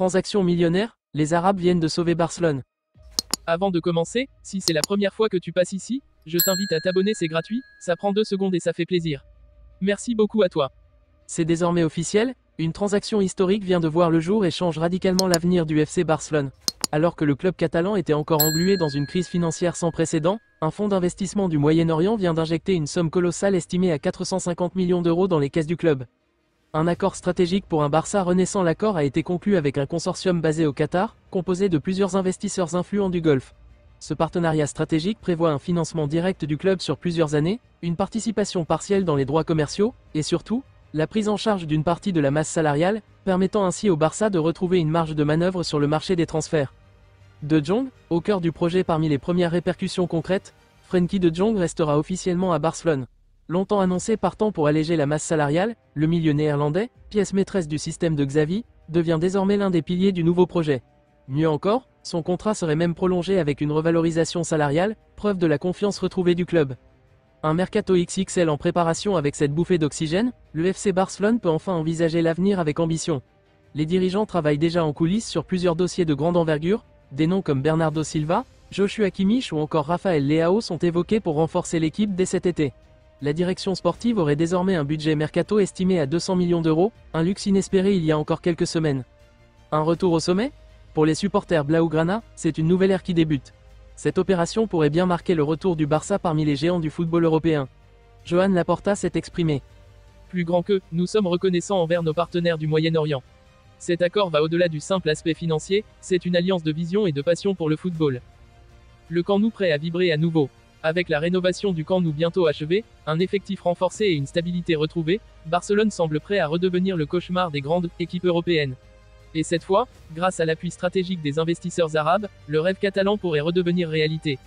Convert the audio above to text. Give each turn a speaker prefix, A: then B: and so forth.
A: Transaction millionnaire, les Arabes viennent de sauver Barcelone.
B: Avant de commencer, si c'est la première fois que tu passes ici, je t'invite à t'abonner, c'est gratuit, ça prend 2 secondes et ça fait plaisir. Merci beaucoup à toi.
A: C'est désormais officiel, une transaction historique vient de voir le jour et change radicalement l'avenir du FC Barcelone. Alors que le club catalan était encore englué dans une crise financière sans précédent, un fonds d'investissement du Moyen-Orient vient d'injecter une somme colossale estimée à 450 millions d'euros dans les caisses du club. Un accord stratégique pour un Barça renaissant. L'accord a été conclu avec un consortium basé au Qatar, composé de plusieurs investisseurs influents du Golfe. Ce partenariat stratégique prévoit un financement direct du club sur plusieurs années, une participation partielle dans les droits commerciaux, et surtout, la prise en charge d'une partie de la masse salariale, permettant ainsi au Barça de retrouver une marge de manœuvre sur le marché des transferts. De Jong, au cœur du projet. Parmi les premières répercussions concrètes, Frenkie de Jong restera officiellement à Barcelone. Longtemps annoncé partant pour alléger la masse salariale, le milieu néerlandais, pièce maîtresse du système de Xavi, devient désormais l'un des piliers du nouveau projet. Mieux encore, son contrat serait même prolongé avec une revalorisation salariale, preuve de la confiance retrouvée du club. Un mercato XXL en préparation. Avec cette bouffée d'oxygène, le FC Barcelone peut enfin envisager l'avenir avec ambition. Les dirigeants travaillent déjà en coulisses sur plusieurs dossiers de grande envergure, des noms comme Bernardo Silva, Joshua Kimmich ou encore Rafael Leao sont évoqués pour renforcer l'équipe dès cet été. La direction sportive aurait désormais un budget mercato estimé à 200 millions d'euros, un luxe inespéré il y a encore quelques semaines. Un retour au sommet? Pour les supporters blaugrana, c'est une nouvelle ère qui débute. Cette opération pourrait bien marquer le retour du Barça parmi les géants du football européen. Joan Laporta s'est exprimé.
B: Plus grand que, nous sommes reconnaissants envers nos partenaires du Moyen-Orient. Cet accord va au-delà du simple aspect financier, c'est une alliance de vision et de passion pour le football. Le Camp Nou prêt à vibrer à nouveau. Avec la rénovation du Camp Nou bientôt achevée, un effectif renforcé et une stabilité retrouvée, Barcelone semble prêt à redevenir le cauchemar des grandes équipes européennes. Et cette fois, grâce à l'appui stratégique des investisseurs arabes, le rêve catalan pourrait redevenir réalité.